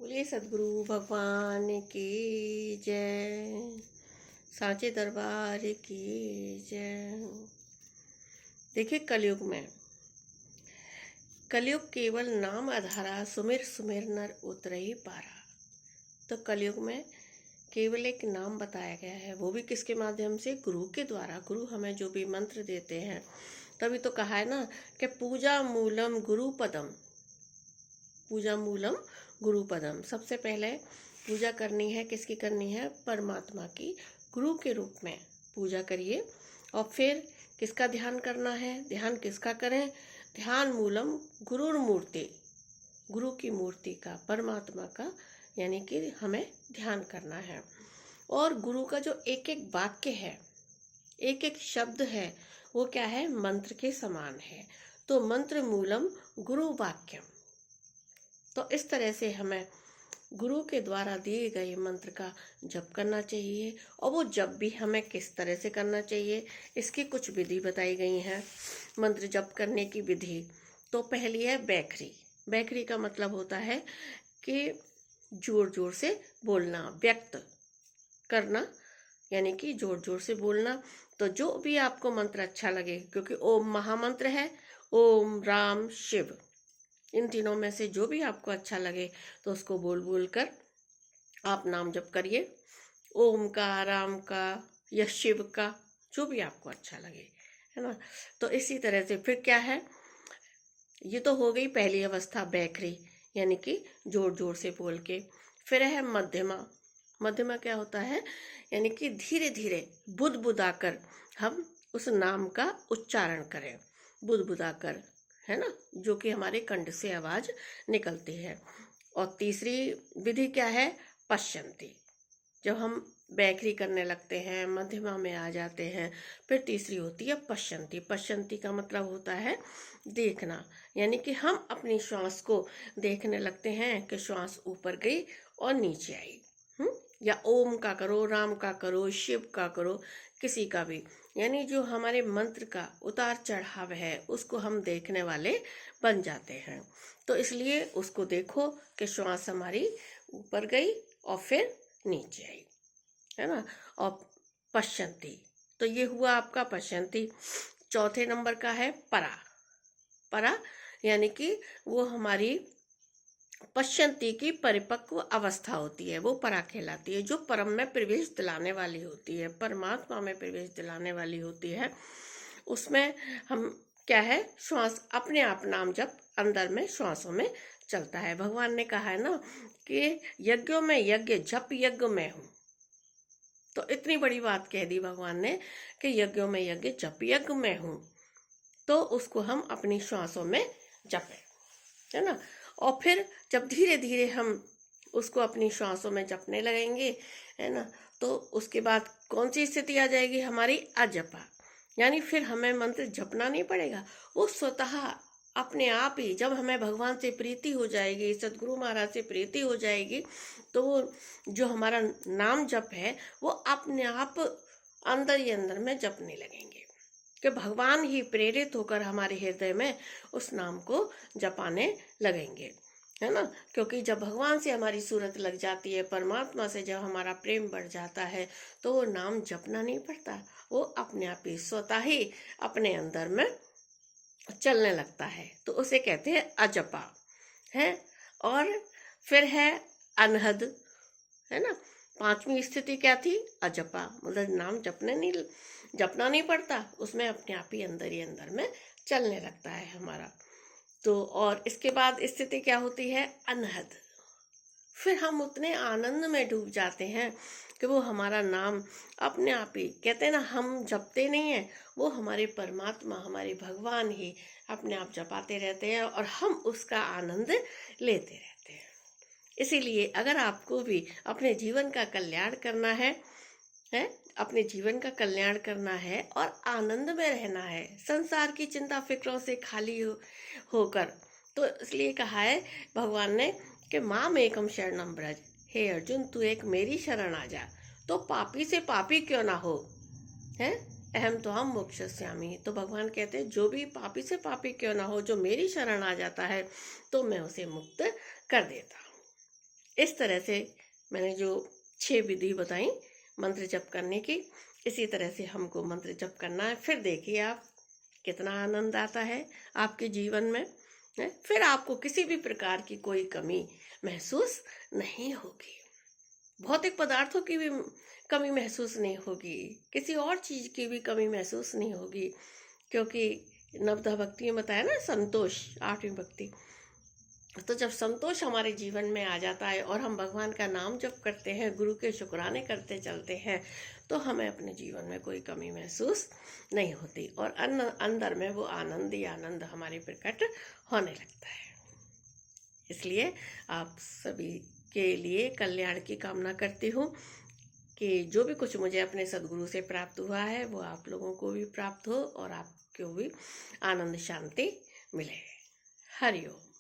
बोलिए सदगुरु भगवान की जय, सांचे दरबार की जय। देखिए कलयुग केवल नाम आधारा, सुमिर सुमिर नर उतरई पारा। तो कलयुग में केवल एक नाम बताया गया है, वो भी किसके माध्यम से? गुरु के द्वारा। गुरु हमें जो भी मंत्र देते हैं, तभी तो कहा है ना कि पूजा मूलम गुरु पदम, पूजा मूलम गुरु पदम। सबसे पहले पूजा करनी है, किसकी करनी है? परमात्मा की। गुरु के रूप में पूजा करिए। और फिर किसका ध्यान करना है? ध्यान किसका करें? ध्यान मूलम गुरुर मूर्ति, गुरु की मूर्ति का, परमात्मा का, यानी कि हमें ध्यान करना है। और गुरु का जो एक एक वाक्य है, एक एक शब्द है, वो क्या है? मंत्र के समान है। तो मंत्र मूलम गुरु वाक्यम। तो इस तरह से हमें गुरु के द्वारा दिए गए मंत्र का जप करना चाहिए। और वो जप भी हमें किस तरह से करना चाहिए, इसकी कुछ विधि बताई गई हैं। मंत्र जप करने की विधि तो पहली है बैखरी। बैखरी का मतलब होता है कि जोर जोर से बोलना, व्यक्त करना, यानी कि जोर जोर से बोलना। तो जो भी आपको मंत्र अच्छा लगे, क्योंकि ओम महामंत्र है, ओम राम शिव, इन तीनों में से जो भी आपको अच्छा लगे तो उसको बोल बोल कर आप नाम जप करिए। ओम का, राम का या शिव का, जो भी आपको अच्छा लगे, है ना। तो इसी तरह से फिर क्या है, ये तो हो गई पहली अवस्था बैखरी, यानी कि जोर जोर से बोल के। फिर है मध्यमा। मध्यमा क्या होता है? यानी कि धीरे धीरे बुदबुदाकर हम उस नाम का उच्चारण करें, बुदबुदाकर, है ना, जो कि हमारे कंठ से आवाज निकलती है। और तीसरी विधि क्या है? पश्यंती। जब हम बैखरी करने लगते हैं, मध्यमा में आ जाते हैं, फिर तीसरी होती है पश्यंती। पश्यंती का मतलब होता है देखना, यानी कि हम अपनी श्वास को देखने लगते हैं कि श्वास ऊपर गई और नीचे आई। या ओम का करो, राम का करो, शिव का करो, किसी का भी, यानी जो हमारे मंत्र का उतार चढ़ाव है उसको हम देखने वाले बन जाते हैं। तो इसलिए उसको देखो कि श्वास हमारी ऊपर गई और फिर नीचे आई, है ना। और पश्यंती, तो ये हुआ आपका पश्यंती। चौथे नंबर का है परा। परा यानी कि वो हमारी पश्यंती की परिपक्व अवस्था होती है, वो परा कहलाती है, जो परम में प्रवेश दिलाने वाली होती है, परमात्मा में प्रवेश दिलाने वाली होती है। उसमें हम क्या है, श्वास अपने आप नाम जब अंदर में श्वासों में चलता है। भगवान ने कहा है ना कि यज्ञों में यज्ञ, जप यज्ञ में हूँ। तो इतनी बड़ी बात कह दी भगवान ने कि यज्ञों में यज्ञ, जप यज्ञ में हूँ। तो उसको हम अपनी श्वासों में जपें, है ना। और फिर जब धीरे धीरे हम उसको अपनी श्वासों में जपने लगेंगे, है ना, तो उसके बाद कौन सी स्थिति आ जाएगी हमारी? अजपा। यानी फिर हमें मंत्र जपना नहीं पड़ेगा, वो स्वतः अपने आप ही, जब हमें भगवान से प्रीति हो जाएगी, सदगुरु महाराज से प्रीति हो जाएगी, तो वो जो हमारा नाम जप है वो अपने आप अंदर ही अंदर में जपने लगेंगे, कि भगवान ही प्रेरित होकर हमारे हृदय में उस नाम को जपाने लगेंगे, है ना। क्योंकि जब भगवान से हमारी सूरत लग जाती है, परमात्मा से जब हमारा प्रेम बढ़ जाता है, तो वो नाम जपना नहीं पड़ता, वो अपने आप ही स्वतः ही अपने अंदर में चलने लगता है। तो उसे कहते हैं अजपा, है। और फिर है अनहद, है ना। पांचवी स्थिति क्या थी? अजपा, मतलब नाम जपना नहीं पड़ता, उसमें अपने आप ही अंदर में चलने लगता है हमारा। तो और इसके बाद स्थिति क्या होती है? अनहद। फिर हम उतने आनंद में डूब जाते हैं कि वो हमारा नाम अपने आप ही, कहते हैं ना, हम जपते नहीं है, वो हमारे परमात्मा, हमारे भगवान ही अपने आप जपाते रहते हैं और हम उसका आनंद लेते रहते हैं। इसीलिए अगर आपको भी अपने जीवन का कल्याण करना है, अपने जीवन का कल्याण करना है और आनंद में रहना है, संसार की चिंता फिक्रों से खाली होकर, तो इसलिए कहा है भगवान ने कि माम एकम शरणम ब्रज, हे अर्जुन तू एक मेरी शरण आ जा, तो पापी से पापी क्यों ना हो, है। अहम तो हम मोक्षयिष्यामि। तो भगवान कहते हैं जो भी पापी से पापी क्यों ना हो, जो मेरी शरण आ जाता है तो मैं उसे मुक्त कर देता हूँ। इस तरह से मैंने जो 6 विधि बताई मंत्र जप करने की, इसी तरह से हमको मंत्र जप करना है। फिर देखिए आप कितना आनंद आता है आपके जीवन में, है? फिर आपको किसी भी प्रकार की कोई कमी महसूस नहीं होगी। भौतिक पदार्थों की भी कमी महसूस नहीं होगी, किसी और चीज की भी कमी महसूस नहीं होगी, क्योंकि नवधा भक्ति में बताया ना, संतोष 8वीं भक्ति। तो जब संतोष हमारे जीवन में आ जाता है और हम भगवान का नाम जप करते हैं, गुरु के शुक्राने करते चलते हैं, तो हमें अपने जीवन में कोई कमी महसूस नहीं होती और अंदर में वो आनंद ही आनंद हमारे प्रकट होने लगता है। इसलिए आप सभी के लिए कल्याण की कामना करती हूँ कि जो भी कुछ मुझे अपने सदगुरु से प्राप्त हुआ है वो आप लोगों को भी प्राप्त हो और आपको भी आनंद शांति मिले। हरि ओम।